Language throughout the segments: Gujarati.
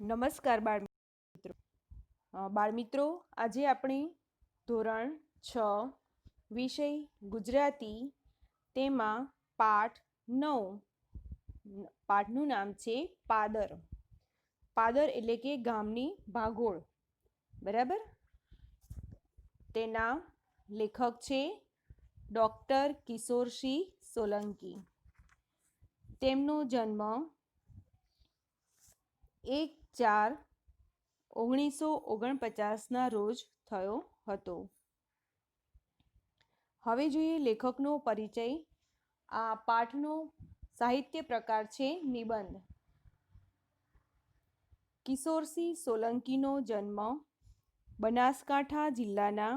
નમસ્કાર બાળમિત્રો. બાળમિત્રો, આજે આપણે ધોરણ 6 વિષય ગુજરાતી તેમાં પાઠ 9, પાઠનું નામ છે પાદર. પાદર એટલે કે ગામની ભાગોળ, બરાબર. તેના લેખક છે ડૉક્ટર કિશોરસિંહ સોલંકી. તેમનો જન્મ 1/4/1949 રોજ થયો હતો. હવે જોઈએ લેખકનો પરિચય. આ પાઠનો સાહિત્ય પ્રકાર છે નિબંધ. કિશોરસિંહ સોલંકીનો જન્મ બનાસકાંઠા જિલ્લાના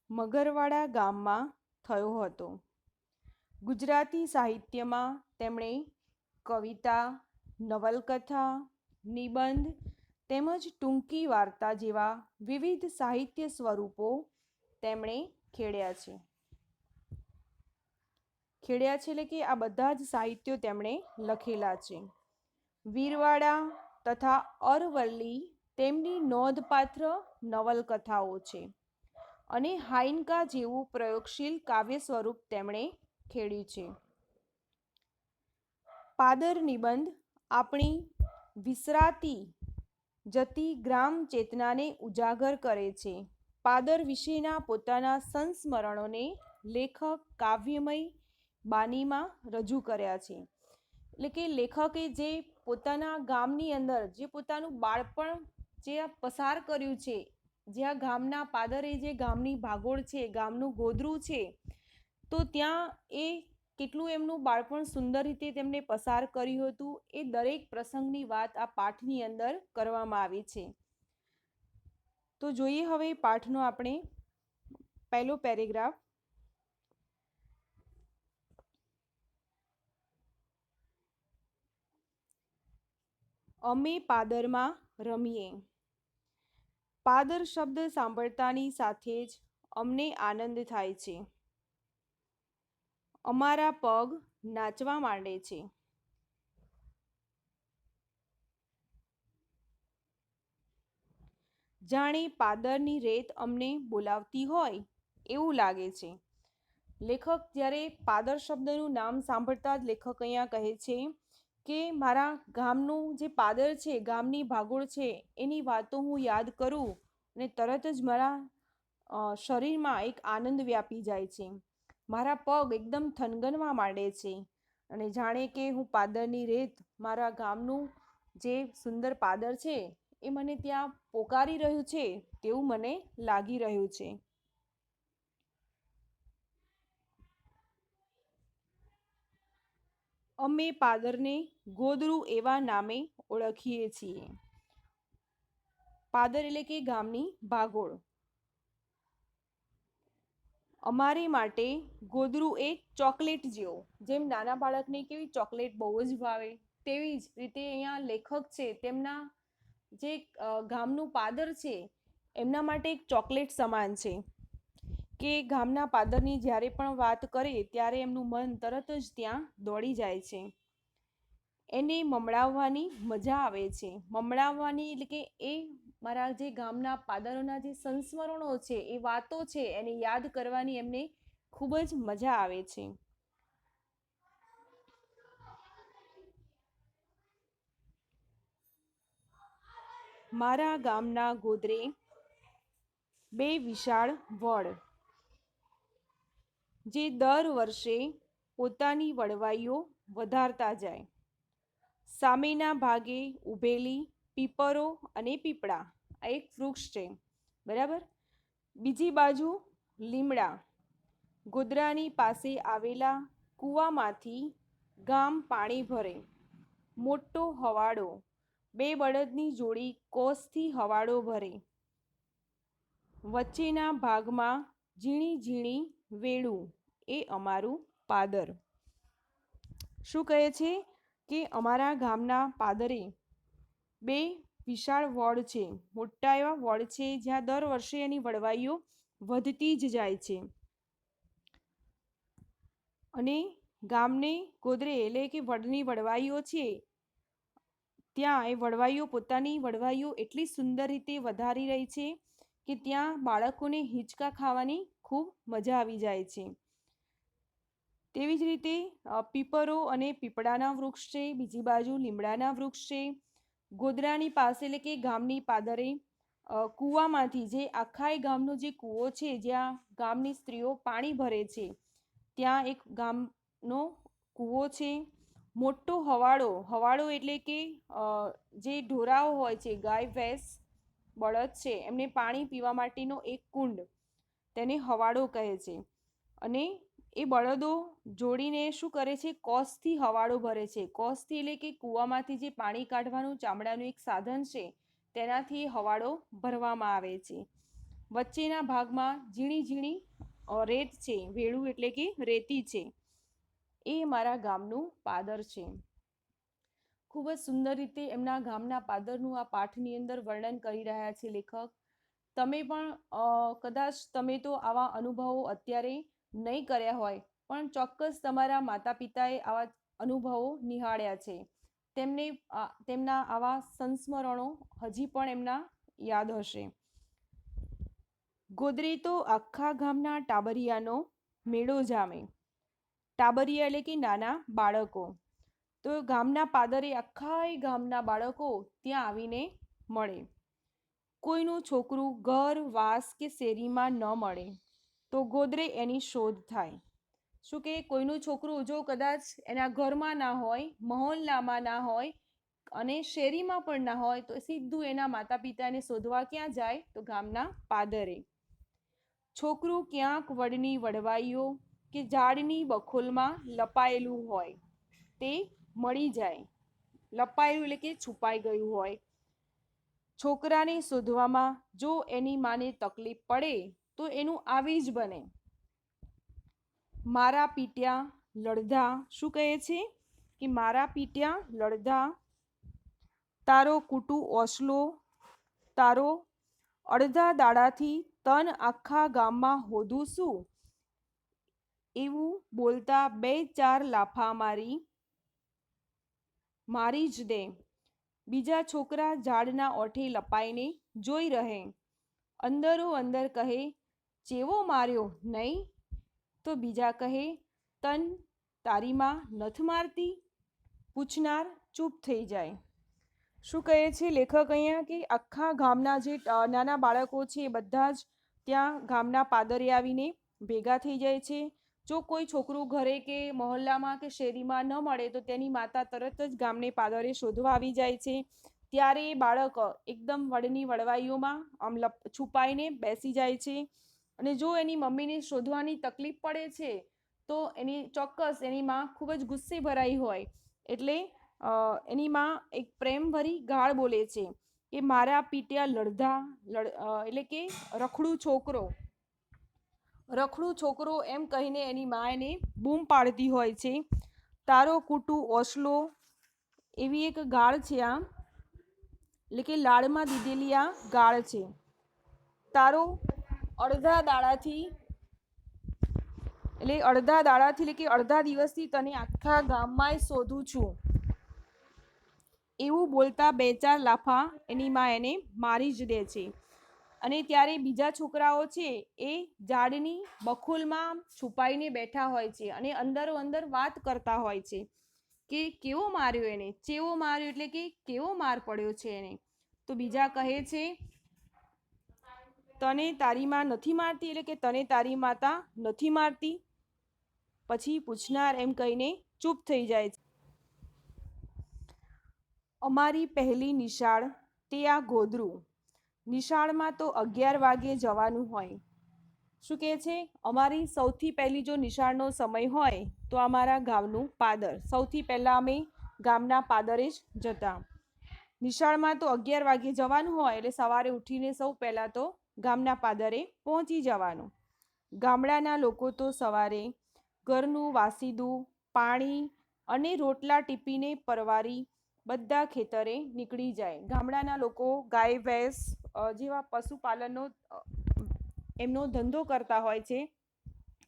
મગરવાડા ગામમાં થયો હતો. ગુજરાતી સાહિત્યમાં તેમણે કવિતા, નવલકથા, નિબંધ તેમજ ટૂંકી વાર્તા જેવા વિવિધ સાહિત્ય સ્વરૂપો તેમણે ખેડ્યા છે. એટલે કે આ બધા જ સાહિત્યો તેમણે લખેલા છે. વીરવાડા તથા અરવલ્લી તેમની નોંધપાત્ર નવલકથાઓ છે અને હાઈન્કા જેવું પ્રયોગશીલ કાવ્ય સ્વરૂપ તેમણે ખેડ્યું છે. પાદર નિબંધ આપણી વિસરાતી જતી ગ્રામ ચેતનાને ઉજાગર કરે છે. પાદર વિશેના પોતાના સંસ્મરણોને લેખક કાવ્યમય બાનીમાં રજૂ કર્યા છે. એટલે કે લેખકે જે પોતાના ગામની અંદર જે પોતાનું બાળપણ જે પસાર કર્યું છે, જ્યાં ગામના પાદરે જે ગામની ભાગોળ છે, ગામનું ગોદરું છે, તો ત્યાં એ કેટલું એમનું બાળપણ સુંદર રીતે તેમને પસાર કર્યું હતું, એ દરેક પ્રસંગની વાત આ પાઠની અંદર કરવામાં આવી છે. તો જોઈએ હવે પાઠનો આપણે પહેલો પેરેગ્રાફ. અમે પાદરમાં રમીએ. પાદર શબ્દ સાંભળતાની સાથે જ અમને આનંદ થાય છે. અમારા પગ નાચવા માંડે છે. જાણે પાદરની રેત અમને બોલાવતી હોય એવું લાગે છે. લેખક જ્યારે પાદર શબ્દનું નામ સાંભળતા જ લેખક અહીંયા કહે છે કે મારા ગામનું જે પાદર છે, ગામની ભાગોળ છે, એની વાતો હું યાદ કરું અને તરત જ મારા શરીરમાં એક આનંદ વ્યાપી જાય છે. મારા પગ એકદમ થનગનવા માંડે છે અને જાણે કે હું પાદરની રેત, મારા ગામનું જે સુંદર પાદર છે એ મને ત્યાં પોકારી રહ્યું છે તેવું મને લાગી રહ્યું છે. અમે પાદરને ગોદરું એવા નામે ઓળખીએ છીએ. પાદર એટલે કે ગામની ભાગોળ. અમારે માટે ગોદરું એ ચોકલેટ જેવો, જેમ નાના બાળકને કેવી ચોકલેટ બહુ જ ભાવે, તેવી જ રીતે અહીંયા લેખક છે તેમના જે ગામનું પાદર છે એમના માટે એક ચોકલેટ સમાન છે કે ગામના પાદરની જ્યારે પણ વાત કરે ત્યારે એમનું મન તરત જ ત્યાં દોડી જાય છે. એને મમડાવવાની મજા આવે છે. મમડાવવાની એટલે કે એ મારા જે ગામના પાદરોના જે સંસ્મરણો છે, એ વાતો છે, એને યાદ કરવાની એમને ખૂબ જ મજા આવે છે. મારા ગામના ગોદરે બે વિશાળ વડ, જે દર વર્ષે પોતાની વડવાઈઓ વધારતા જાય. સામેના ભાગે ઊભેલી પીપરો અને પીપળા, આ એક વૃક્ષ છે, બરાબર. બીજી બાજુ લીમડા. ગોદરાની પાસે આવેલા કૂવામાંથી ગામ પાણી ભરે. મોટો હવાડો, બે બળદની જોડી કોસથી હવાડો ભરે. વચ્ચેના ભાગમાં ઝીણી ઝીણી વેણું, એ અમારું પાદર. શું કહે છે કે અમારા ગામના પાદરે બે વિશાળ વડ છે, મોટા એવા વડ છે, જ્યાં દર વર્ષે એની વડવાઈઓ વધતી જ જાય છે. અને ગામને ગોદરે એટલે કે વડની વડવાઈઓ છે ત્યાં એ વડવાઈઓ પોતાની વડવાઈઓ એટલી સુંદર રીતે વધારી રહી છે કે ત્યાં બાળકોને હિંચકા ખાવાની ખૂબ મજા આવી જાય છે. તેવી જ રીતે પીપરો અને પીપળાના વૃક્ષ છે, બીજી બાજુ લીમડાના વૃક્ષ છે. ગોધરાની પાસે એટલે કે ગામની પાદરે કૂવામાંથી, જે આખા ગામનો જે કૂવો છે જ્યાં ગામની સ્ત્રીઓ પાણી ભરે છે, ત્યાં એક ગામનો કૂવો છે. મોટો હવાડો, હવાડો એટલે કે જે ઢોરાઓ હોય છે, ગાય ભેંસ બળદ છે, એમને પાણી પીવા માટેનો એક કુંડ, તેને હવાડો કહે છે. અને એ બળદો જોડીને શું કરે છે, કોસથી હવાડો ભરે છે. કોસથી એટલે કે કૂવામાંથી જે પાણી કાઢવાનું ચામડાનું એક સાધન છે, તેનાથી હવાડો ભરવામાં આવે છે. વચ્ચેના ભાગમાં ઝીણી ઝીણી રેત છે, વેળું એટલે કે રેતી છે. એ મારા ગામનું પાદર છે. ખૂબ જ સુંદર રીતે એમના ગામના પાદરનું આ પાઠની અંદર વર્ણન કરી રહ્યા છે લેખક. તમે પણ કદાચ તમે તો આવા અનુભવો અત્યારે નહીં કર્યા હોય, પણ ચોક્કસ તમારા માતા પિતાએ આવા અનુભવો નિહાળ્યા છે. તેમને તેમના આવા સંસ્મરણો હજી પણ એમના યાદ હશે. ગોદરે તો આખા ગામના ટાબરિયાનો મેળો જામે. ટાબરિયા એટલે કે નાના બાળકો. તો ગામના પાદરે આખા ગામના બાળકો ત્યાં આવીને મળે. કોઈનું છોકરું ઘર, વાસ કે શેરીમાં ન મળે તો ગોદરે એની શોધ થાય. શું કે કોઈનું છોકરું જો કદાચ એના ઘરમાં ના હોય, મહોલ્લામાં ના હોય અને શેરીમાં પણ ના હોય, તો સીધું એના માતા પિતાને શોધવા ક્યાં જાય? તો ગામના પાદરે. છોકરું ક્યાંક વડની વડવાઈઓ કે ઝાડની બખોલમાં લપાયેલું હોય, તે મળી જાય. લપાયેલું એટલે કે છુપાઈ ગયું હોય. છોકરાને શોધવામાં જો એની માને તકલીફ પડે તો એનું આવી જ બને. મારા પીટ્યા લડધા, શું કહે છે કે મારા પીટ્યા લડધા, તારો કૂટુ ઓસલો, તારો અડધા દાડાથી તન આખા ગામમાં હોધું શું? એવું બોલતા બે ચાર લાફા મારી જ દે. બીજા છોકરા ઝાડના ઓઠે લપાઈને જોઈ રહે. અંદરો અંદર કહે, ચેવો માર્યો નહીં? તો બીજા કહે, તન તારી માં નથ મારતી? પૂછનાર ચૂપ થઈ જાય. શું કહે છે લેખક અહીંયા? કે આખા ગામના જે નાના બાળકો છે એ બધા જ ત્યાં ગામના પાદરે આવીને ભેગા થઈ જાય છે. જો કોઈ છોકરું ઘરે કે મહોલ્લામાં કે શેરીમાં ન મળે તો તેની માતા તરત જ ગામને પાદરે શોધવા આવી જાય છે. ત્યારે એ બાળક એકદમ વડની વડવાઈઓમાં આમ છુપાઈને બેસી જાય છે. અને જો એની મમ્મીને શોધવાની તકલીફ પડે છે તો એની ચોક્કસ એની માં ખૂબ જ ગુસ્સે ભરાઈ હોય, એટલે એની માં એક પ્રેમભરી ગાળ બોલે છે કે મારા પીટ્યા લડધા, એટલે કે રખડું છોકરો. રખડું છોકરો એમ કહીને એની મા એને બૂમ પાડતી હોય છે. તારો કૂટુ ઓસલો, એવી એક ગાળ છે આ, એટલે કે લાડમાં દીધેલી આ ગાળ છે. તારો અડધા દાડાથી, એટલે કે અડધા દિવસથી તને આખા ગામમાં શોધું છું. એવું બોલતા બે ચાર લાફા એની માં એને મારી જ દે છે. અને ત્યારે બીજા છોકરાઓ છે એ ઝાડની બખોલમાં છુપાઈને બેઠા હોય છે અને અંદરો અંદર વાત કરતા હોય છે કે કેવો માર્યો એને, ચેવો માર્યો એટલે કે કેવો માર પડ્યો છે એને. તો બીજા કહે છે, તને તારી માં નથી મારતી? એટલે કે તને તારી માતા નથી મારતી? પછી પૂછનાર એમ કહીને ચૂપ થઈ જાય છે. અમારી પહેલી નિશાળ તે આ ગોધરું. નિશાળમાં તો 11 વાગે જવાનું હોય. શું કહે છે? અમારી સૌથી પહેલી જો નિશાળનો સમય હોય તો અમારા ગામનું પાદર. સૌથી પહેલાં અમે ગામના પાદરે જ જતા. નિશાળમાં તો 11 વાગે જવાનું હોય એટલે સવારે ઉઠીને સૌ પહેલાં તો ગામના પાદરે પહોંચી જવાનું. ગામડાના લોકો તો સવારે ઘરનું વાસીદું, પાણી અને રોટલા ટીપીને પરવારી બધા ખેતરે નીકળી જાય. ગામડાના લોકો ગાય ભેંસ જેવા પશુપાલનનો એમનો ધંધો કરતા હોય છે,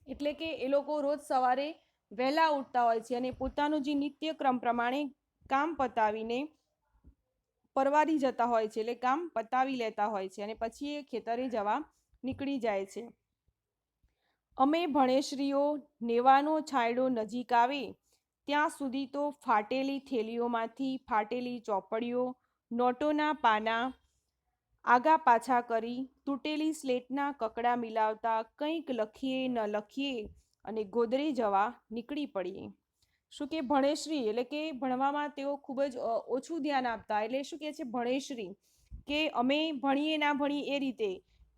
એટલે કે એ લોકો રોજ સવારે વહેલા ઉઠતા હોય છે અને પોતાનું જે નિત્યક્રમ પ્રમાણે કામ પતાવીને પરવારી જતા હોય છે, એટલે કામ પતાવી લેતા હોય છે અને પછી એ ખેતરે જવા નીકળી જાય છે. અમે ભણેશ્રીઓ નેવાનો છાંયડો નજીક આવે ત્યાં સુધી તો ફાટેલી થેલીઓમાંથી ફાટેલી ચોપડીઓ, નોટોના પાના આગા પાછા કરી, તૂટેલી સ્લેટના કકડા મિલાવતા કંઈક લખીએ ન લખીએ અને ગોદરે જવા નીકળી પડીએ. શું કે ભણેશ્રી એટલે કે ભણવામાં તેઓ ખૂબ જ ઓછું ધ્યાન આપતા. એટલે શું કહે છે ભણેશ્રી કે અમે ભણીએ ના ભણીએ એ રીતે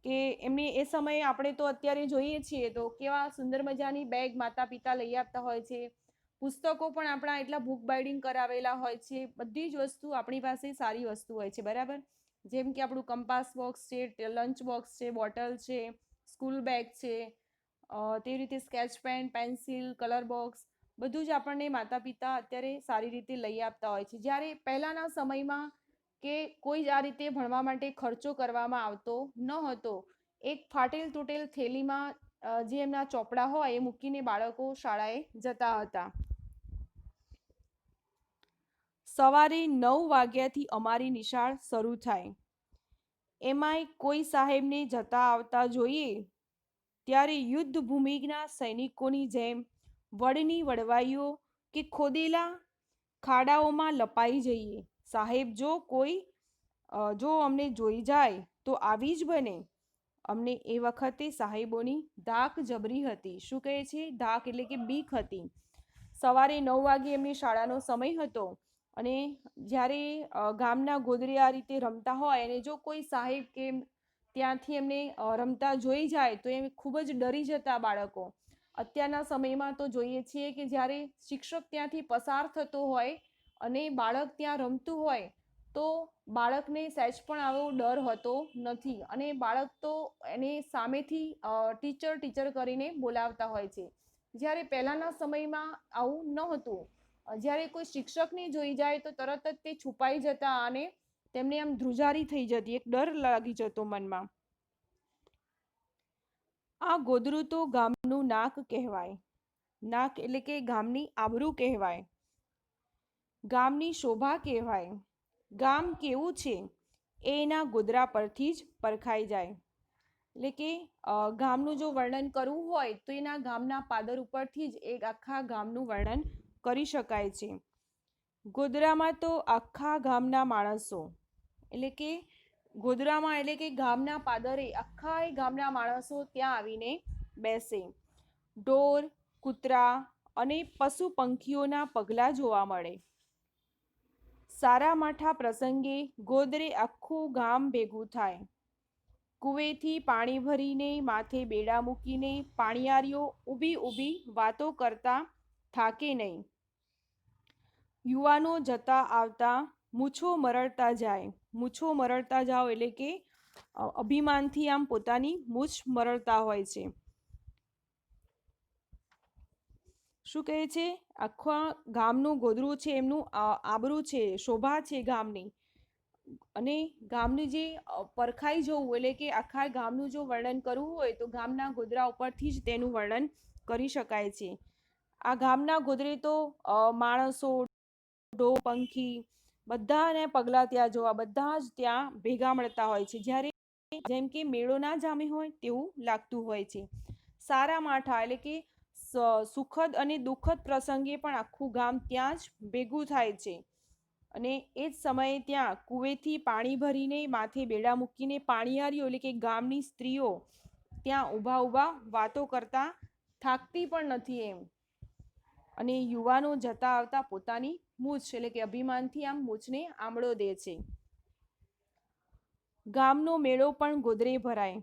કે એમને એ સમયે આપણે તો અત્યારે જોઈએ છીએ તો કેવા સુંદર મજાની બેગ માતા પિતા લઈ આપતા હોય છે. પુસ્તકો પણ આપણા એટલા બુક બાઇડિંગ કરાવેલા હોય છે. બધી જ વસ્તુ આપણી પાસે સારી વસ્તુ હોય છે, બરાબર. જેમ કે આપણું કંપાસ બોક્સ છે, લંચ બોક્સ છે, બોટલ છે, સ્કૂલ બેગ છે, તેવી રીતે sketch pen, pencil, colour box બધું જ આપણને માતા પિતા અત્યારે સારી રીતે લઈ આપતા હોય છે. જ્યારે પહેલાંના સમયમાં કે કોઈ જ આ રીતે ભણવા માટે ખર્ચો કરવામાં આવતો ન હતો. એક ફાટેલ તૂટેલ થેલીમાં જે એમના ચોપડા હોય એ મૂકીને બાળકો શાળાએ જતા હતા. સવારે 9 વાગ્યાથી અમારી નિશાળ શરૂ થાય. એમાંય કોઈ સાહેબને જતા આવતા જોઈએ ત્યારે યુદ્ધ ભૂમિના સૈનિકોની જેમ વડની વડવાઈઓ કે ખોદેલા ખાડાઓમાં લપાઈ જઈએ. સાહેબ જો અમને જોઈ જાય તો આવી જ બને. અમને એ વખતે સાહેબોની ધાક જબરી હતી. શું કહે છે? ધાક એટલે કે બીક હતી. સવારે 9 વાગે એમની શાળાનો સમય હતો અને જ્યારે ગામના ગોદરે આ રીતે રમતા હોય અને જો કોઈ સાહેબ કે ત્યાંથી એમને રમતા જોઈ જાય તો એ ખૂબ જ ડરી જતા બાળકો. અત્યારના સમયમાં તો જોઈએ છીએ કે જ્યારે શિક્ષક ત્યાંથી પસાર થતો હોય અને બાળક ત્યાં રમતું હોય તો બાળકને સહેજ પણ આવો ડર હોતો નથી અને બાળક તો એને સામેથી ટીચર કરીને બોલાવતા હોય છે. જ્યારે પહેલાંના સમયમાં આવું ન હતું. જ્યારે કોઈ શિક્ષકને જોઈ જાય તો તરત જ તે છુપાઈ જતા અને તેમને આમ ધ્રુજારી થઈ જતી, એક ડર લાગી જતો મનમાં. આ ગોદરું તો ગામનું નાક કહેવાય. નાક એટલે કે ગામની આબરૂ કહેવાય, ગામની શોભા કહેવાય. ગામ કેવું છે એ એના ગોદરા પરથી જ પરખાઈ જાય. એટલે કે ગામનું જો વર્ણન કરવું હોય તો એના ગામના પાદર ઉપરથી જ એક આખા ગામનું વર્ણન કરી શકાય છે. ગોદરામાં તો આખા ગામના માણસો એટલે કે ગોદરામાં એટલે કે ગામના પાદરે આખા ગામના માણસો ત્યાં આવીને બેસે. ઢોર, કૂતરા અને પશુ પંખીઓના પગલાં જોવા મળે. સારા માઠા પ્રસંગે ગોદરે આખું ગામ ભેગું થાય. કૂવેથી પાણી ભરીને માથે બેડા મૂકીને પાણીયારીઓ ઊભી વાતો કરતા થાકે નહીં. યુવાનો જતા આવતા મૂછો મરડતા જાય. મૂછો મરડતા જાઓ એટલે કે અભિમાનથી આમ પોતાની મૂછ મરડતા હોય છે. શું કહે છે? આખા ગામનું ગોદરું છે એમનું આબરૂ છે, શોભા છે ગામની. અને ગામનું જે પરખાઈ જવું એટલે કે આખા ગામનું જો વર્ણન કરવું હોય તો ગામના ગોદરા ઉપરથી જ તેનું વર્ણન કરી શકાય છે. આ ગામના ગોદરે તો માણસો, ઢોર, પંખી બધાને પગલાં ત્યાં જોવા, બધા જ ત્યાં ભેગા મળતા હોય છે. જ્યારે જેમ કે મેળો ના જામે હોય તેવું લાગતું હોય છે. સારા માઠા એટલે કે સુખદ અને દુઃખદ પ્રસંગે પણ આખું ગામ ત્યાં જ ભેગું થાય છે. અને એ જ સમયે ત્યાં કૂવેથી પાણી ભરીને માથે બેડા મૂકીને પાણીયારીઓ એટલે કે ગામની સ્ત્રીઓ ત્યાં ઊભા વાતો કરતા થાકતી પણ નથી એમ. અને યુવાનો જતા આવતા પોતાની મૂછ એટલે કે અભિમાનથી આમ મૂછને આમળો દે છે. ગામનો મેળો પણ ગોદરે ભરાય.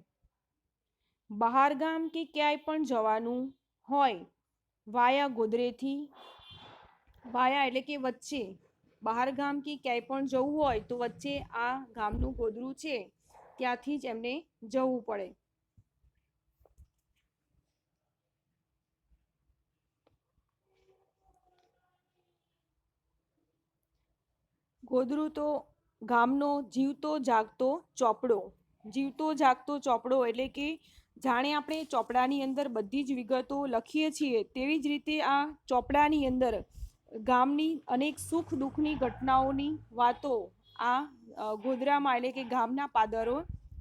બહાર ગામ કે ક્યાંય પણ જવાનું હોય વાયા ગોદરેથી, વાયા એટલે કે વચ્ચે, બહાર ગામ કે ક્યાંય પણ જવું હોય તો વચ્ચે આ ગામનું ગોદરું છે ત્યાંથી જ એમને જવું પડે. ગોદરું તો ગામનો જીવતો જાગતો ચોપડો. જીવતો જાગતો ચોપડો એટલે કે જાણે આપણે ચોપડાની અંદર બધી જ વિગતો લખીએ છીએ તેવી જ રીતે આ ચોપડાની અંદર ગામની અનેક સુખ દુઃખની ઘટનાઓની વાતો આ ગોધરામાં એટલે કે ગામના પાદરો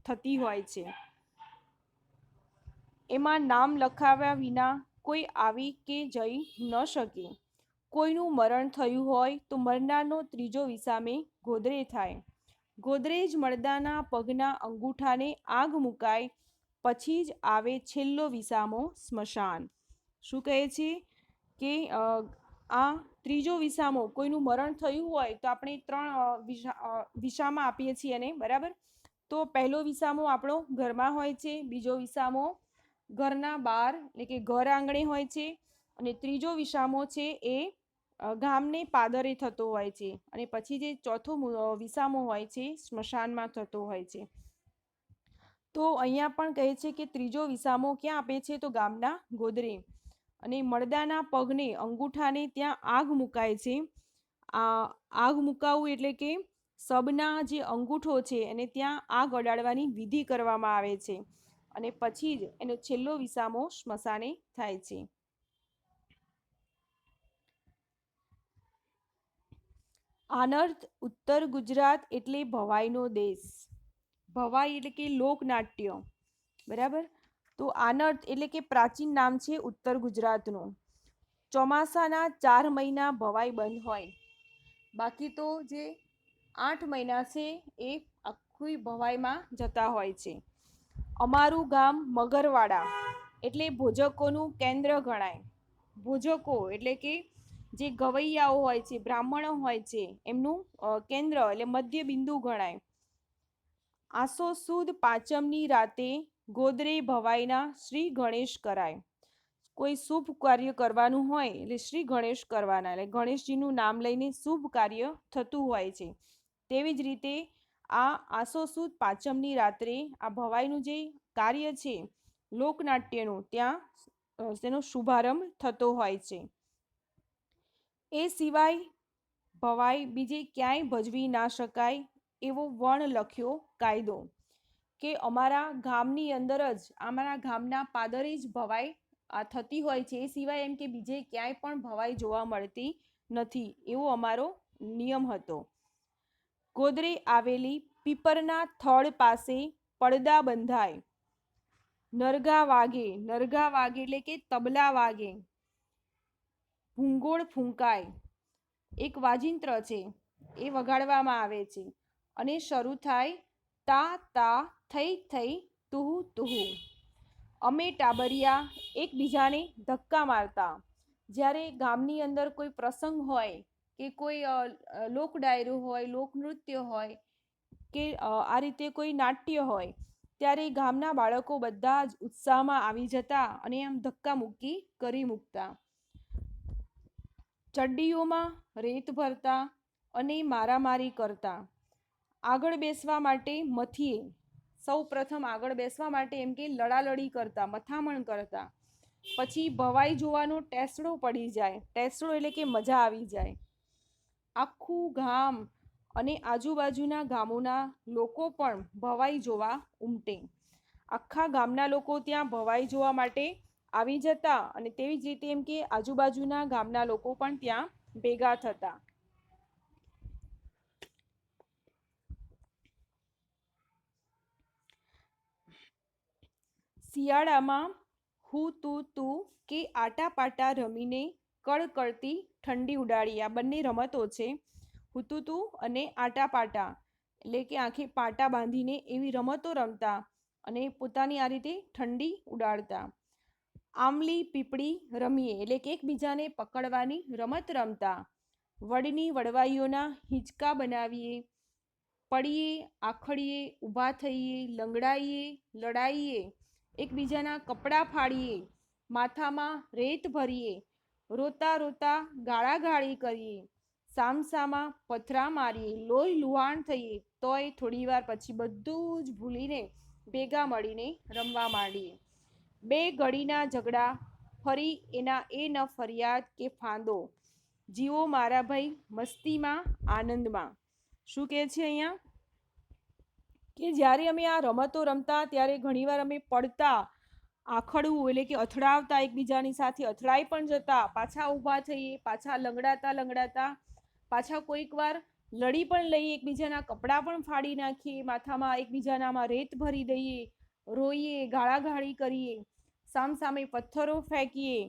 થતી હોય છે. એમાં નામ લખાવ્યા વિના કોઈ આવી કે જઈ ન શકે. કોઈનું મરણ થયું હોય તો મરનારનો ત્રીજો વિસામે ગોદરે થાય. ગોદરેજ મળદાના પગના અંગૂઠાને આગ મુકાય, પછી જ આવે છેલ્લો વિસામો સ્મશાન. શું કહે છે કે આ ત્રીજો વિસામો, કોઈનું મરણ થયું હોય તો આપણે 3 વિસામા આપીએ છીએ એને, બરાબર. તો પહેલો વિસામો આપણો ઘરમાં હોય છે, બીજો વિસામો ઘરના બહાર એટલે કે ઘર આંગણે હોય છે, અને ત્રીજો વિસામો છે એ ગામને પાદરે થતો હોય છે, અને પછી જે ચોથો વિસામો હોય છે સ્મશાનમાં થતો હોય છે. તો અહીંયા પણ કહે છે કે ત્રીજો વિસામો ક્યાં આપે છે, તો ગામના ગોદરે. અને મળદાના પગને અંગૂઠાને ત્યાં આગ મુકાય છે. આ આગ મુકાવવું એટલે કે સબના જે અંગૂઠો છે એને ત્યાં આગ અડાડવાની વિધિ કરવામાં આવે છે, અને પછી જ એનો છેલ્લો વિસામો સ્મશાને થાય છે. આનર્થ ઉત્તર ગુજરાત એટલે ભવાઈનો દેશ. ભવાઈ એટલે કે લોકનાટ્ય, બરાબર. તો આનર્થ એટલે કે પ્રાચીન નામ છે ઉત્તર ગુજરાતનું. ચોમાસાના 4 મહિના ભવાઈ બંધ હોય, બાકી તો જે 8 મહિના છે એ આખી ભવાઈમાં જતા હોય છે. અમારું ગામ મગરવાડા એટલે ભોજકોનું કેન્દ્ર ગણાય. ભોજકો એટલે કે જે ગવૈયાઓ હોય છે, બ્રાહ્મણો હોય છે, એમનું કેન્દ્ર એટલે મધ્ય બિંદુ ગણાય. આસો સુદ પાંચમની રાતે ગોદરે ભવાઈના શ્રી ગણેશ કરાય. કોઈ શુભ કાર્ય કરવાનું હોય એટલે શ્રી ગણેશ કરવાના, એટલે ગણેશજીનું નામ લઈને શુભ કાર્ય થતું હોય છે. તેવી જ રીતે આ આસો સુદ પાંચમની રાત્રે આ ભવાઈનું જે કાર્ય છે લોકનાટ્યનું, ત્યાં તેનો શુભારંભ થતો હોય છે. એ સિવાય ભવાઈ બીજે ક્યાંય ભજવી ના શકાય એવો વણ લખ્યો કાયદો, કે અમારા ગામની અંદર જ, અમારા ગામના પાદરે જ ભવાઈ થતી હોય છે, એ સિવાય એમ કે બીજે ક્યાંય પણ ભવાઈ જોવા મળતી નથી, એવો અમારો નિયમ હતો. ગોદરે આવેલી પીપરના થડ પાસે પડદા બંધાય. નરગા વાગે, નરગા વાગે એટલે કે તબલા વાગે. ભૂંગોળ ફૂંકાય, એક વાજિંત્ર છે એ વગાડવામાં આવે છે, અને શરૂ થાય તા તા થઈ થઈ તુહુ તુહુ. અમે ટાબરિયા એકબીજાને ધક્કા મારતા. જ્યારે ગામની અંદર કોઈ પ્રસંગ હોય કે કોઈ લોક ડાયરો હોય, લોકનૃત્ય હોય, કે આ રીતે કોઈ નાટ્ય હોય, ત્યારે ગામના બાળકો બધા જ ઉત્સાહમાં આવી જતા અને આમ ધક્કા મૂકી કરી મૂકતા. ચડ્ડીઓમાં રેત ભરતા અને મારામારી કરતા. આગળ બેસવા માટે મથીએ, સૌ પ્રથમ આગળ બેસવા માટે એમ કે લડાલડી કરતા, મથામણ કરતા. પછી ભવાઈ જોવાનો ટેસડો પડી જાય. ટેસડો એટલે કે મજા આવી જાય. આખું ગામ અને આજુબાજુના ગામોના લોકો પણ ભવાઈ જોવા ઉમટે. આખા ગામના લોકો ત્યાં ભવાઈ જોવા માટે આવી જતા, અને તેવી જ રીતે એમ કે આજુબાજુના ગામના લોકો પણ ત્યાં ભેગા થતા. શિયાળામાં હું તું તું કે આટાપાટા રમીને કળકળતી ઠંડી ઉડાડી. આ બંને રમતો છે, હુતુતુ અને આટાપાટા, એટલે કે આંખે પાટા બાંધીને એવી રમતો રમતા અને પોતાની આ રીતે ઠંડી ઉડાડતા. આમલી પીપળી રમીએ એટલે કે એકબીજાને પકડવાની રમત રમતા. વડની વડવાઈઓના હિંચકા બનાવીએ. પડીએ, આખડીએ, ઊભા થઈએ, લંગડાઈએ, લડાઈએ, એકબીજાના કપડાં ફાડીએ, માથામાં રેત ભરીએ, રોતા રોતા ગાળાગાળી કરીએ, સામસામા પથરા મારીએ, લોહી લુહાણ થઈએ, તોય થોડી વાર પછી બધું જ ભૂલીને ભેગા મળીને રમવા માંડીએ. બે ઘડીના ઝઘડા, ફરી એના એ ન ફરિયાદ કે ફાંદો, જીવો મારા ભાઈ મસ્તીમાં આનંદમાં. શું કહે છે અહીંયા, કે જ્યારે અમે આ રમતો રમતા ત્યારે ઘણીવાર અમે પડતા, આખડવું એટલે કે અથડાવતા, એકબીજાની સાથે અથડાઈ પણ જતા, પાછા ઊભા થઈએ, પાછા લંગડાતા લંગડાતા, પાછા કોઈક વાર લડી પણ લઈએ, એકબીજાના કપડાં પણ ફાડી નાખીએ, માથામાં એકબીજાનામાં રેત ભરી દઈએ, રોઈએ, ગાળાગાળી કરીએ, સામસામે પથ્થરો ફેંકીએ,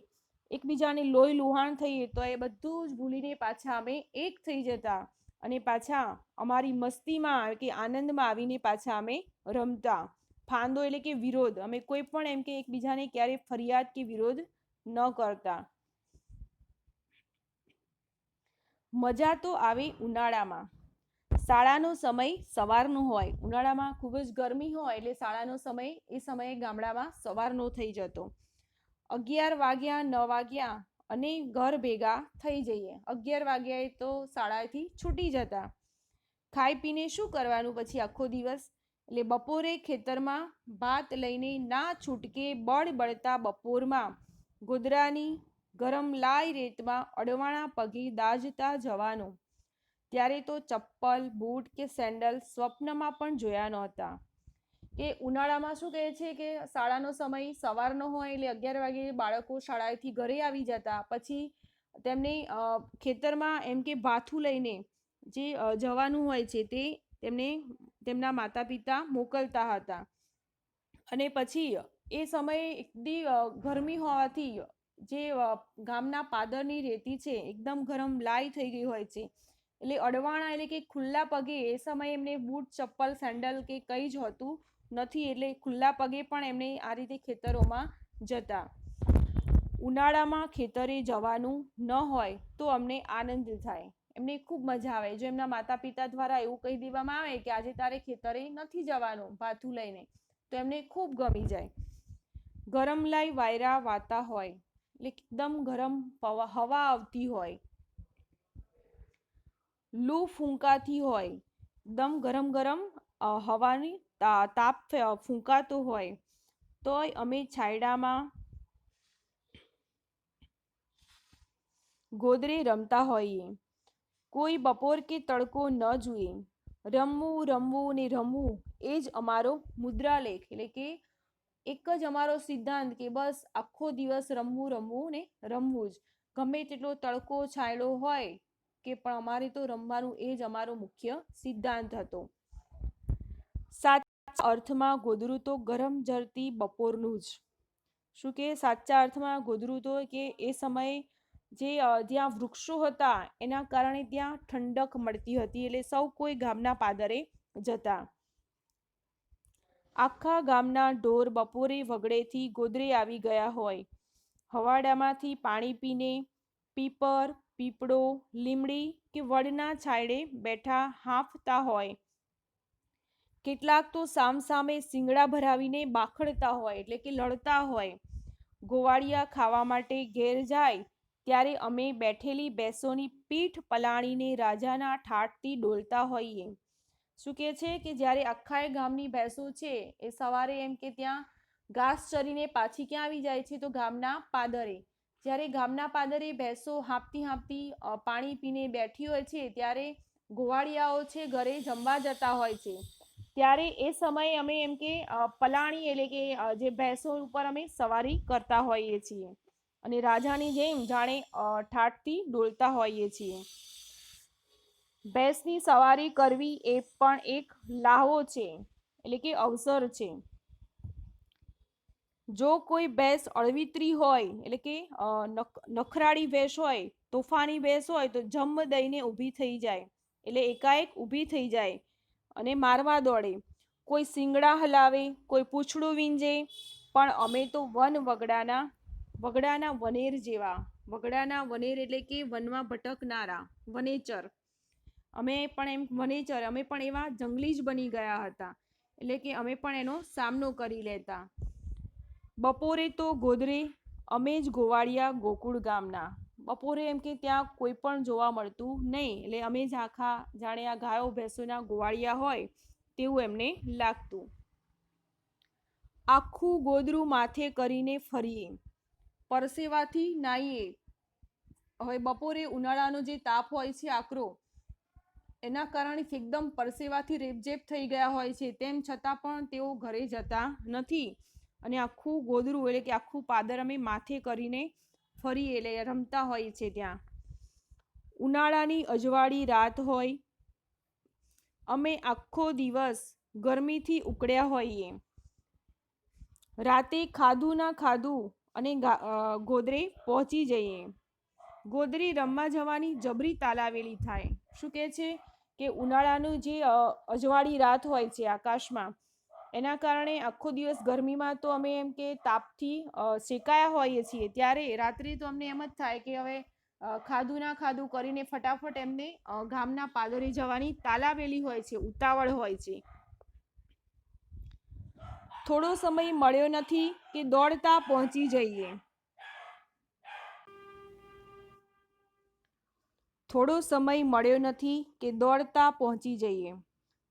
એકબીજાને લોહી લુહાણ થઈએ, તો એ બધું જ ભૂલીને પાછા અમે એક થઈ જતા અને પાછા અમારી મસ્તીમાં કે આનંદમાં આવીને પાછા અમે રમતા. ફાંદો એટલે કે વિરોધ, અમે કોઈ પણ એમ કે એકબીજાને ક્યારે ફરિયાદ કે વિરોધ ન કરતા. મજા તો આવે ઉનાળામાં. શાળાનો સમય સવારનો હોય, ઉનાળામાં ખૂબ જ ગરમી હોય એટલે શાળાનો સમય એ સમયે ગામડામાં સવારનો થઈ જતો. 11 વાગ્યા 9 વાગ્યા અને ઘર ભેગા થઈ જઈએ. 11 વાગ્યાએ તો શાળાથી છૂટી જતા. ખાઈ પીને શું કરવાનું પછી આખો દિવસ? એટલે બપોરે ખેતરમાં ભાત લઈને ના છૂટકે બળ બળતા બપોરમાં ગોદરાની ગરમ લાઈ રેતમાં અડવાણા પગે દાઝતા જવાનું. ત્યારે તો ચપ્પલ, બૂટ કે સેન્ડલ સ્વપ્નમાં પણ જોયા નહોતા. કે ઉનાળામાં શું કહે છે કે શાળાનો સમય સવારનો હોય એટલે 11 વાગે બાળકો શાળાએથી ઘરે આવી જતા. પછી તેમને ખેતરમાં એમ કે ભાથું લઈને જે જવાનું હોય છે તે તેમને તેમના માતા પિતા મોકલતા હતા. અને પછી એ સમયે એટલી ગરમી હોવાથી જે ગામના પાદરની રેતી છે એકદમ ગરમ લાઈ થઈ ગઈ હોય છે, એટલે અડવાણા એટલે કે ખુલ્લા પગે એ સમયે એમને બૂટ, ચપ્પલ, સેન્ડલ કે કંઈ જ હોતું નથી, એટલે ખુલ્લા પગે પણ એમને આ રીતે ખેતરોમાં જતા. ઉનાળામાં ખેતરે જવાનું ન હોય તો અમને આનંદ થાય, એમને ખૂબ મજા આવે. જો એમના માતા પિતા દ્વારા એવું કહી દેવામાં આવે કે આજે તારે ખેતરે નથી જવાનું ભાથું લઈને, તો એમને ખૂબ ગમી જાય. ગરમ લાઈ વાયરા વાતા હોય એટલે એકદમ ગરમ હવા આવતી હોય, લૂ ફૂંકાતી હોય, એકદમ ગરમ ગરમ હવાની તાપ ફૂંકાતો હોય, તોય અમે છાયડામાં ગોદરે રમતા હોઈએ. કોઈ બપોર કે તડકો ન જુએ, રમવું રમવું ને રમવું એ જ અમારો મુદ્રાલેખ. એટલે કે એક જ અમારો સિદ્ધાંત કે બસ આખો દિવસ રમવું રમવું ને રમવું જ. ગમે તેટલો તડકો છાંયડો હોય કે પણ અમારે તો રમવાનું એ જ અમારો મુખ્ય સિદ્ધાંત હતો. સાચા અર્થમાં ગોદરું તો ગરમ જરતી બપોરનું જ. શું કે સાચા અર્થમાં ગોદરું તો કે એ સમયે જે જ્યાં વૃક્ષો હતા એના કારણે ત્યાં ઠંડક મળતી હતી, એટલે સૌ કોઈ ગામના પાદરે જતા. આખા ગામના ઢોર બપોરે વગડેથી ગોદરે આવી ગયા હોય, હવાડામાંથી પાણી પીને પીપર, પીપળો, લીમડી કે વડના છાંયડે બેઠા હાંફતા હોય. કેટલાક તો સામસામે શિંગડા ભરાવીને બાખડતા હોય એટલે કે લડતા હોય. ગોવાળિયા ખાવા માટે ઘેર જાય ત્યારે અમે બેઠેલી ભેંસોની પીઠ પલાણીને રાજાના ઠાઠથી ડોલતા હોઈએ. શું કહે છે કે જ્યારે આખા ગામની ભેંસો છે એ સવારે એમ કે ત્યાં ઘાસ ચરીને પાછી ક્યાં આવી જાય છે તો ગામના પાદરે. જ્યારે ગામના પાદરે ભેંસો હાંફતી હાંફતી પાણી પીને બેઠી હોય છે ત્યારે ગોવાળિયાઓ છે ઘરે જમવા જતા હોય છે. ત્યારે એ સમયે અમે એમ કે પલાણી એટલે કે જે ભેંસો ઉપર અમે સવારી કરતા હોઈએ છીએ અને રાજાની જેમ જાણે ઠાઠથી ડોલતા હોઈએ છીએ. ભેંસની સવારી કરવી એ પણ એક લાહવો છે, એટલે કે અવસર છે. જો કોઈ ભેંસ અળવિતરી હોય એટલે કે નખરાળી ભેંસ હોય, તોફાની ભેંસ હોય તો જમ દઈને ઊભી થઈ જાય, એટલે એકાએક ઊભી થઈ જાય અને મારવા દોડે. કોઈ શિંગડા હલાવે, કોઈ પૂંછડું વીંજે, પણ અમે તો વગડાના વનેર જેવા. વગડાના વનેર એટલે કે વનમાં ભટકનારા વનેચર. અમે પણ એવા જંગલી જ બની ગયા હતા, એટલે કે અમે પણ એનો સામનો કરી લેતા. બપોરે તો ગોદરે અમે જ ગોવાળિયા ગોકુળ ગામના. બપોરે એમ કે ત્યાં કોઈ પણ જોવા મળતું નહીં, એટલે અમે જ આખા જાણે આ ગાયો ભેંસોના ગોવાળિયા હોય તેવું એમને લાગતું. આખું ગોદરું માથે કરીને ફરીએ, પરસેવાથી નાહીએ. હવે બપોરે ઉનાળાનો જે તાપ હોય છે આકરો, એના કારણે એકદમ પરસેવાથી રેપઝેપ થઈ ગયા હોય છે, તેમ છતાં પણ તેઓ ઘરે જતા નથી અને આખું ગોદરું એટલે કે આખું પાદર અમે માથે કરીને ફરીએ એટલે રમતા હોય છે ત્યાં. ઉનાળાની અજવાળી રાત હોય, અમે આખો દિવસ ગરમીથી ઉકળ્યા હોઈએ, રાતે ખાધું ના ખાધું અને ગોદરે પહોંચી જઈએ, ગોદરી રમવા જવાની જબરી તાલાવેલી થાય. શું કહે છે કે ઉનાળાનું જે અજવાળી રાત હોય છે આકાશમાં, એના કારણે આખો દિવસ ગરમીમાં તો અમે એમ કે તાપથી શેકાયા હોઈએ છીએ, ત્યારે રાત્રે તો અમને એમ જ થાય કે હવે ખાધું ના ખાધું કરીને ફટાફટ એમને ગામના પાદરે જવાની તાલાવેલી હોય છે, ઉતાવળ હોય છે. થોડો સમય મળ્યો નથી કે દોડતા પહોંચી જઈએ, થોડો સમય મળ્યો નથી કે દોડતા પહોંચી જઈએ,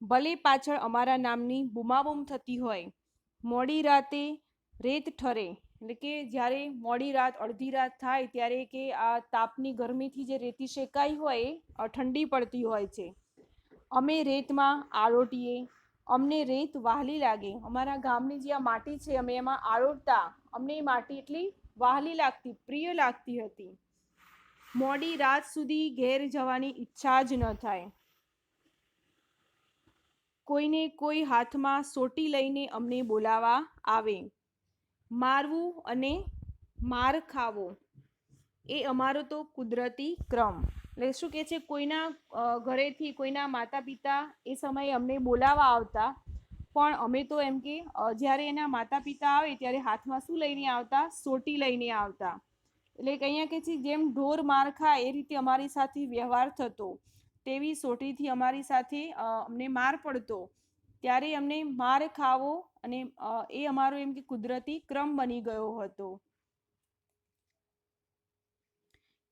ભલે પાછળ અમારા નામની બૂમાબૂમ થતી હોય. મોડી રાતે રેત ઠરે, એટલે કે જ્યારે મોડી રાત અડધી રાત થાય ત્યારે કે આ તાપની ગરમીથી જે રેતી શેકાઈ હોય ઠંડી પડતી હોય છે, અમે રેતમાં આરોટીએ, અમને રેત વહાલી લાગે. અમારા ગામની જે આ માટી છે અમે એમાં આરોટતા, અમને એ માટી એટલી વહાલી લાગતી, પ્રિય લાગતી હતી. મોડી રાત સુધી ઘેર જવાની ઈચ્છા જ ન થાય. કોઈને કોઈ હાથમાં સોટી લઈને અમને બોલાવા આવે. મારવું અને માર ખાવો એ અમારો તો કુદરતી ક્રમ. એટલે શું કહે છે, કોઈના ઘરેથી કોઈના માતા પિતા એ સમયે અમને બોલાવા આવતા, પણ અમે તો એમ કે જ્યારે એના માતા પિતા આવે ત્યારે હાથમાં શું લઈને આવતા? સોટી લઈને આવતા. એટલે અહીંયા કે છે જેમ ઢોર માર ખાય એ રીતે અમારી સાથે વ્યવહાર થતો, તેવી સોટીથી અમારી સાથે અમને માર પડતો, ત્યારે અમને માર ખાવો અને એ અમારો એમ કે કુદરતી ક્રમ બની ગયો હતો.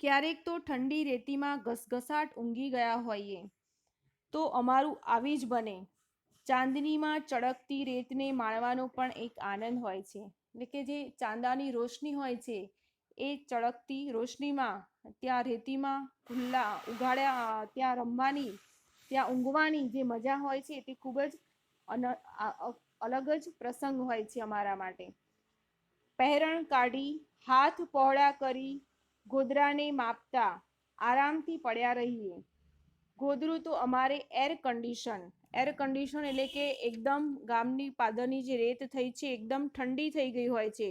ક્યારેક તો ઠંડી રેતીમાં ઘસઘસાટ ઊંઘી ગયા હોઈએ તો અમારું આવી જ બને. ચાંદનીમાં ચળકતી રેતને માણવાનો પણ એક આનંદ હોય છે. એટલે કે જે ચાંદાની રોશની હોય છે એ ચળકતી રોશનીમાં ત્યાં રેતીમાં ખુલ્લા ઉઘાડ્યા ત્યાં રમવાની, ત્યાં ઊંઘવાની જે મજા હોય છે તે ખૂબ જ અલગ જ પ્રસંગ હોય છે અમારા માટે. પહેરણ કાઢી, હાથ પહોળા કરી, ગોદરાને માપતા આરામથી પડ્યા રહીએ. ગોદરું તો અમારે એર કન્ડિશન એટલે કે એકદમ ગામની પાદરની જે રેત થઈ છે એકદમ ઠંડી થઈ ગઈ હોય છે.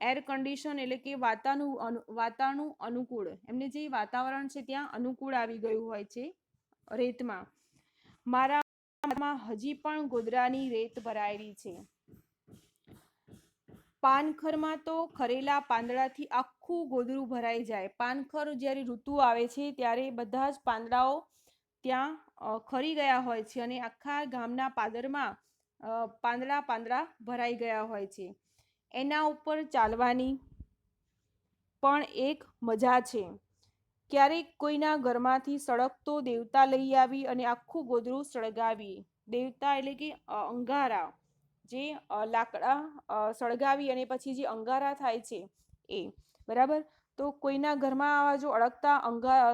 એર કન્ડિશન એટલે કે વાતાવરણ અનુકૂળ, એમને જે વાતાવરણ છે ત્યાં અનુકૂળ આવી ગયું હોય છે રેતમાં. મારામાં હજી પણ ગોદરાની રેત ભરાયેલી છે. પાનખરમાં તો ખરેલા પાંદડાથી આખું ગોદરું ભરાઈ જાય. પાનખર જ્યારે ઋતુ આવે છે ત્યારે બધા જ પાંદડાઓ ત્યાં ખરી ગયા હોય છે અને આખા ગામના પાદરમાં પાંદડા ભરાઈ ગયા હોય છે. એના ઉપર ચાલવાની પણ એક મજા છે. ક્યારેક કોઈના ઘરમાંથી સળગતો દેવતા લઈ આવી અને આખું ગોદરું સળગાવી. દેવતા એટલે કે અંગારા, જે લાકડા સળગાવી અને પછી જે અંગારા થાય છે એ, બરાબર. તો કોઈના ઘરમાં આવા જો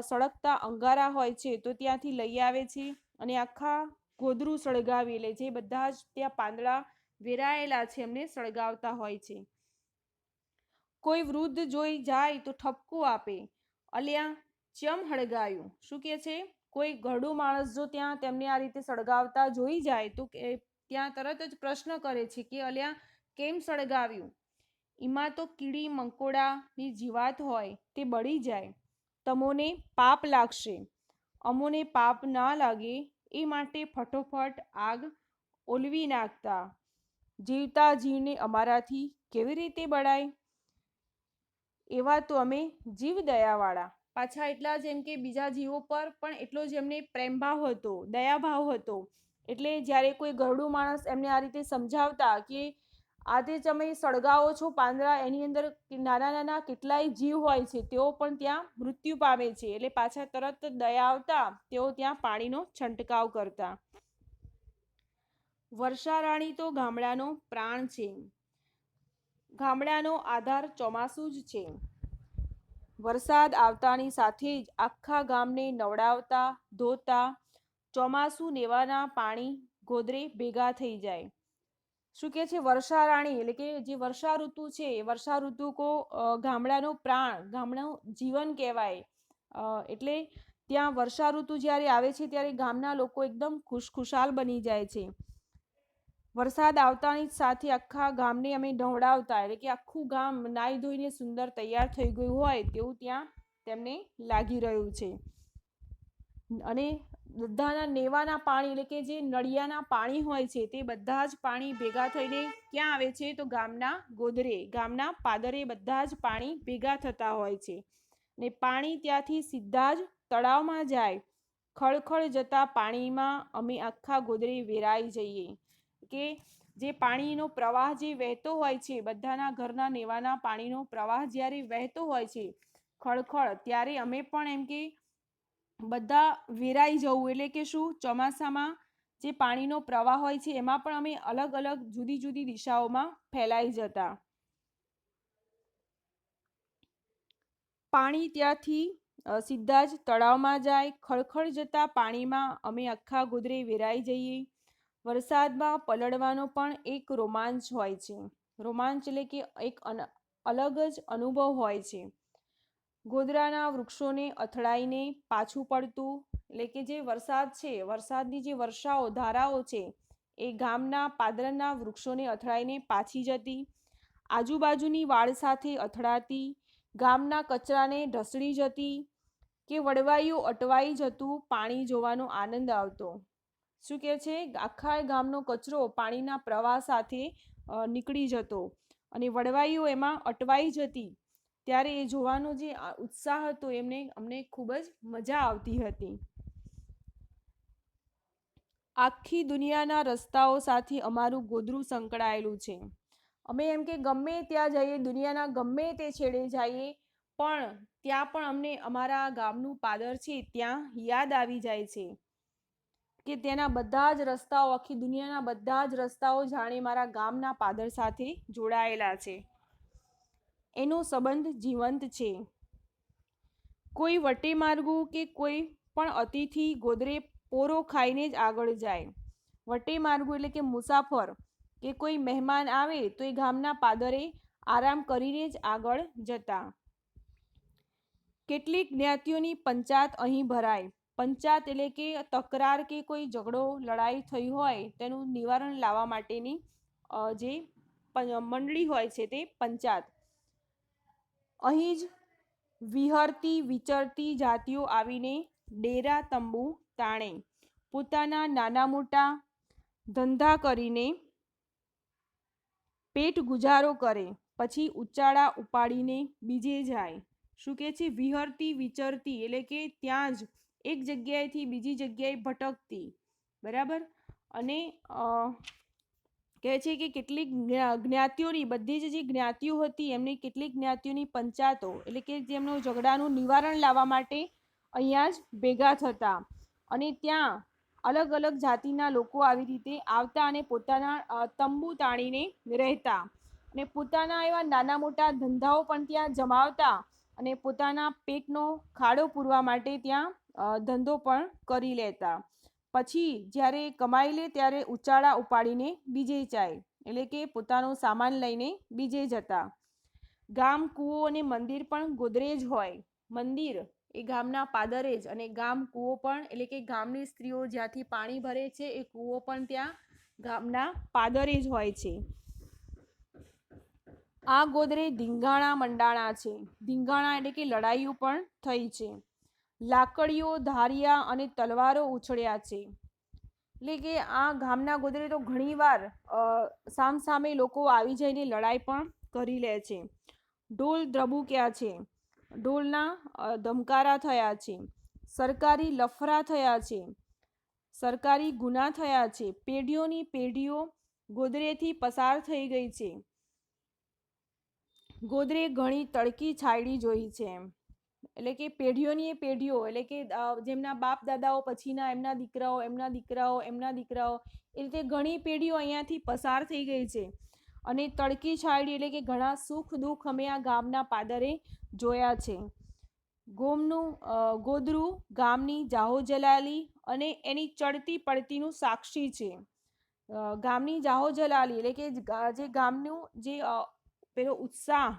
સળગતા અંગારા હોય છે તો ત્યાંથી લઈ આવે છે અને આખા ગોદરું સળગાવી લે છે. બધા જ ત્યાં પાંદડા વેરાયેલા છે એમને સળગાવતા હોય છે. કોઈ વૃદ્ધ જોઈ જાય તો ઠપકો આપે, અલ્યા ચમ હળગાયું. શું કે છે, કોઈ ઘરડું માણસ જો ત્યાં તેમને આ રીતે સળગાવતા જોઈ જાય તો ત્યાં તરત જ પ્રશ્ન કરે છે કે અલ્યા કેમ સળગાવ્યું? એમાં તો કીડી મંકોડાની જીવાત હોય તે બળી જાય, તમોને પાપ લાગશે. અમોને પાપ ના લાગે એ માટે ફટોફટ આગ ઓલવી નાખતા. જીવતા જીવને અમારાથી કેવી રીતે બળાય? એવા તો અમે જીવ દયાવાળા. પાછા એટલા જ એમ કે બીજા જીવો પર પણ એટલો જ એમને પ્રેમભાવ હતો, દયાભાવ હતો. એટલે જ્યારે કોઈ ઘરડું માણસ એમને આ રીતે સમજાવતા કે આજે તમે સળગાવો છો પાંદડા, એની અંદર નાના નાના કેટલાય જીવ હોય છે, તેઓ પણ ત્યાં મૃત્યુ પામે છે. એટલે પાછા તરત દયા આવતા તેઓ ત્યાં પાણીનો છંટકાવ કરતા. વર્ષારાણી તો ગામડાનો પ્રાણ છે. ગામડાનો આધાર ચોમાસું જ છે. વરસાદ આવતાની સાથે જ આખા ગામને નવડાવતા ધોતા ચોમાસું નેવાના પાણી ગોદરે ભેગા થઈ જાય. શું કે છે, વર્ષારાણી એટલે કે જે વર્ષા ઋતુ છે, વર્ષા ઋતુ ગામડાનો પ્રાણ, ગામડાનું જીવન કહેવાય. એટલે ત્યાં વર્ષા ઋતુ જ્યારે આવે છે ત્યારે ગામના લોકો એકદમ ખુશખુશાલ બની જાય છે. વરસાદ આવતાની સાથે આખા ગામને અમે નવડાવતા, એટલે કે આખું ગામ નાહી ધોઈને સુંદર તૈયાર થઈ ગયું હોય તેવું ત્યાં તેમને લાગી રહ્યું છે. અને બધાના નેવાના પાણી, એટલે કે જે નળિયાના પાણી હોય છે તે બધા જ પાણી ભેગા થઈને ક્યાં આવે છે? તો ગામના ગોદરે, ગામના પાદરે બધા જ પાણી ભેગા થતા હોય છે. ને પાણી ત્યાંથી સીધા જ તળાવમાં જાય. ખળખળ જતા પાણીમાં અમે આખા ગોદરે વેરાઈ જઈએ. કે જે પાણીનો પ્રવાહ જે વહેતો હોય છે, બધાના ઘરના નેવાના પાણીનો પ્રવાહ જ્યારે વહેતો હોય છે ખળખળ, ત્યારે અમે પણ એમ કે બધા વેરાઈ જવું, એટલે કે શું, ચોમાસામાં જે પાણીનો પ્રવાહ હોય છે એમાં પણ અમે અલગ અલગ જુદી જુદી દિશાઓમાં ફેલાઈ જતા. પાણી ત્યાંથી સીધા જ તળાવમાં જાય. ખળખળ જતા પાણીમાં અમે આખા ગોદરે વેરાઈ જઈએ. વરસાદમાં પલળવાનો પણ એક રોમાંચ હોય છે. રોમાંચ એટલે કે એક અલગ જ અનુભવ હોય છે. ગોદરાના વૃક્ષોને અથડાઈને પાછું પડતું, એટલે કે જે વરસાદ છે, વરસાદની જે વર્ષાઓ, ધારાઓ છે એ ગામના પાદરના વૃક્ષોને અથડાઈને પાછી જતી, આજુબાજુની વાડ સાથે અથડાતી, ગામના કચરાને ઢસડી જતી, કે વડવાયું અટવાઈ જતું પાણી જોવાનો આનંદ આવતો. શું કહે છે? આખા ગામનો કચરો પાણીના પ્રવાહ સાથે નીકળી જતો અને વડવાઈઓ એમાં અટવાઈ જતી, ત્યારે એ જોવાનો જે ઉત્સાહ હતો અમને ખૂબ જ મજા આવતી હતી. આખી દુનિયાના રસ્તાઓ સાથે અમારું ગોદરું સંકળાયેલું છે. અમે એમ કે ગમે ત્યાં જઈએ, દુનિયાના ગમે તે છેડે જઈએ, પણ ત્યાં પણ અમને અમારા ગામનું પાદર છે ત્યાં યાદ આવી જાય છે. કે તેના બધા જ રસ્તાઓ, આખી દુનિયાના બધા જ રસ્તાઓ જાણે મારા ગામના પાદર સાથે જોડાયેલા છે. એનો સંબંધ જીવંત છે. કોઈ વટે માર્ગું કે કોઈ પણ અતિથિ ગોદરે પોરો ખાઈને જ આગળ જાય. વટે માર્ગું એટલે કે મુસાફર કે કોઈ મહેમાન આવે તો એ ગામના પાદરે આરામ કરીને જ આગળ જતા. કેટલીક જ્ઞાતિઓની પંચાયત અહીં ભરાય. પંચાયત એટલે કે તકરાર કે કોઈ ઝઘડો, લડાઈ થઈ હોય તેનું નિવારણ લાવવા માટેની જે મંડળી હોય છે તે પંચાયત. અહીં જ વિહરતી વિચરતી જાતિઓ આવીને ડેરા તંબુ તાણે, પોતાના નાના મોટા ધંધા કરીને પેટ ગુજારો કરે, પછી ઉચાળા ઉપાડીને બીજે જાય. શું કે છે? વિહરતી વિચરતી, એટલે કે ત્યાં જ એક જગ્યાએથી બીજી જગ્યાએ ભટકતી. બરાબર. અને કહે છે કે કેટલીક જ્ઞાતિઓની, બધી જ જે જ્ઞાતિઓ હતી એમની કેટલીક જ્ઞાતિઓની પંચાયતો, એટલે કે જેમનો ઝઘડાનું નિવારણ લાવવા માટે અહીંયા જ ભેગા થતા અને ત્યાં અલગ અલગ જાતિના લોકો આવી રીતે આવતા અને પોતાના તંબુ તાણીને રહેતા અને પોતાના એવા નાના મોટા ધંધાઓ પણ ત્યાં જમાવતા અને પોતાના પેટનો ખાડો પૂરવા માટે ત્યાં ધંધો પણ કરી લેતા. પછી જ્યારે કમાઈ લે ત્યારે ઉચાળા ઉપાડીને બીજે જાય, એટલે કે પોતાનો સામાન લઈને બીજે જતા. ગામ, કૂવો અને મંદિર પણ ગોદરે જ હોય. મંદિર એ ગામના પાદરે જ, અને ગામ, કૂવો પણ, એટલે કે ગામની સ્ત્રીઓ જ્યાંથી પાણી ભરે છે એ કૂવો પણ ત્યાં ગામના પાદરે જ હોય છે. આ ગોદરે ધીંગાણા મંડાણા છે. ધીંગાણા એટલે કે લડાઈઓ પણ થઈ છે. લાકડીઓ, ધારિયા અને તલવારો ઉછળ્યા છે. એટલે કે આ ગામના ગોદરે તો ઘણીવાર સામસામે લોકો આવી જઈને લડાઈ પણ કરી લે છે. ઢોલ ધ્રબુક્યા છે. ઢોલના ધમકારા થયા છે. સરકારી લફરા થયા છે. સરકારી ગુના થયા છે. પેઢીઓની પેઢીઓ ગોદરેથી પસાર થઈ ગઈ છે. ગોદરે ઘણી તડકી છાયડી જોઈ છે. એટલે કે પેઢીઓની પેઢીઓ, એટલે કે જેમના બાપ દાદાઓ પછીના એમના દીકરાઓ, એમના દીકરાઓ, એમના દીકરાઓ, એ રીતે ઘણી પેઢીઓ અહીંયાથી પસાર થઈ ગઈ છે. અને તડકી છાયડી એટલે કે ઘણા સુખ દુઃખ અમે આ ગામના પાદરે જોયા છે. ગોદરું ગામની જાહોજલાલી અને એની ચડતી પડતીનું સાક્ષી છે. ગામની જાહોજલાલી એટલે કે જે ગામનું જે પેલો ઉત્સાહ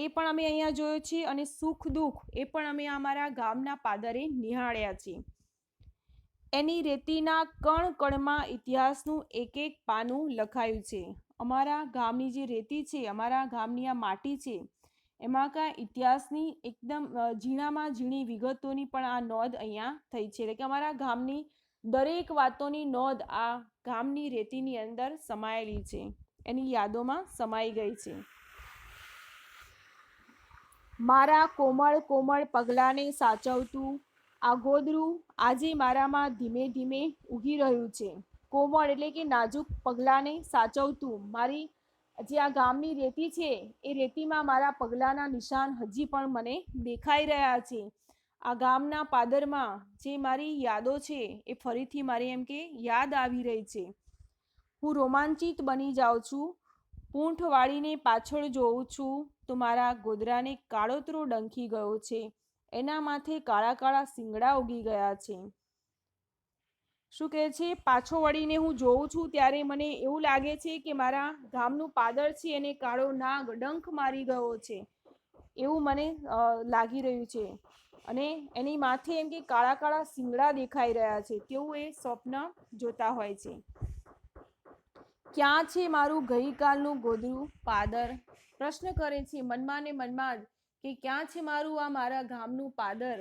એ પણ અમે અહીંયા જોયો છે અને સુખ દુઃખ એ પણ અમે અમારા ગામના પાદરે નિહાળ્યા છે. એની રેતીના કણ કણમાં ઇતિહાસનું એક એક પાનું લખાયું છે. અમારા ગામની જે રેતી છે, અમારા ગામની આ માટી છે, એમાં કાંઈ ઇતિહાસની એકદમ ઝીણામાં ઝીણી વિગતોની પણ આ નોંધ અહીંયા થઈ છે. એટલે કે અમારા ગામની દરેક વાતોની નોંધ આ ગામની રેતીની અંદર સમાયેલી છે, એની યાદોમાં સમાઈ ગઈ છે. મારા કોમળ કોમળ પગલાંને સાચવતું આ ગોદરું આજે મારામાં ધીમે ધીમે ઉગી રહ્યું છે. કોમળ એટલે કે નાજુક પગલાંને સાચવતું, મારી જે આ ગામની રેતી છે એ રેતીમાં મારા પગલાંના નિશાન હજી પણ મને દેખાઈ રહ્યા છે. આ ગામના પાદરમાં જે મારી યાદો છે એ ફરીથી મારી એમ કે યાદ આવી રહી છે. હું રોમાંચિત બની જાઉં છું. પૂંઠ વાળીને પાછળ જોઉં છું તો મારા ગોદરાને કાળોતરો ડંખી ગયો છે. એના માથે કાળા કાળા શિંગડા ઉગી ગયા છે. શું કહે છે? પાછો વળીને હું જોઉં છું ત્યારે મને એવું લાગે છે કે મારા ગામનું પાદર છે એને કાળો નાગ ડંખ મારી ગયો છે, એવું મને લાગી રહ્યું છે. અને એની માથે એમ કે કાળા કાળા શિંગડા દેખાઈ રહ્યા છે, તેવું એ સ્વપ્ન જોતા હોય છે. ક્યાં છે મારું ગઈકાલનું ગોદરું પાદર? પ્રશ્ન કરે છે મનમાં ને મનમાં જ કે ક્યાં છે મારું આ મારા ગામનું પાદર?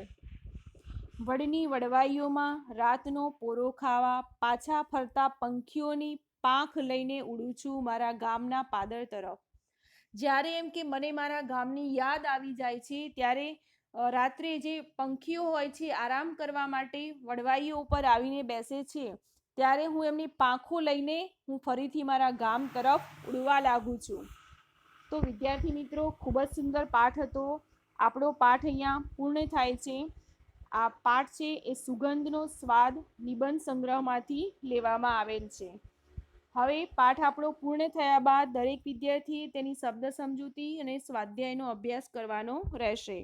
વડની વડવાઈઓમાં રાતનો પોરો ખાવા પાછા ફરતા પંખીઓની પાંખ લઈને ઉડું છું મારા ગામના પાદર તરફ. જ્યારે એમ કે મને મારા ગામની યાદ આવી જાય છે ત્યારે રાત્રે જે પંખીઓ હોય છે આરામ કરવા માટે વડવાઈઓ ઉપર આવીને બેસે છે, ત્યારે હું એમની પાંખો લઈને હું ફરીથી મારા ગામ તરફ ઉડવા લાગું છું. તો વિદ્યાર્થી મિત્રો, ખૂબ જ સુંદર પાઠ હતો. આપણો પાઠ અહીંયા પૂર્ણ થાય છે. આ પાઠ છે એ સુગંધનો સ્વાદ નિબંધ સંગ્રહમાંથી લેવામાં આવેલ છે. હવે પાઠ આપણો પૂર્ણ થયા બાદ દરેક વિદ્યાર્થીએ તેની શબ્દ સમજૂતી અને સ્વાધ્યાયનો અભ્યાસ કરવાનો રહેશે.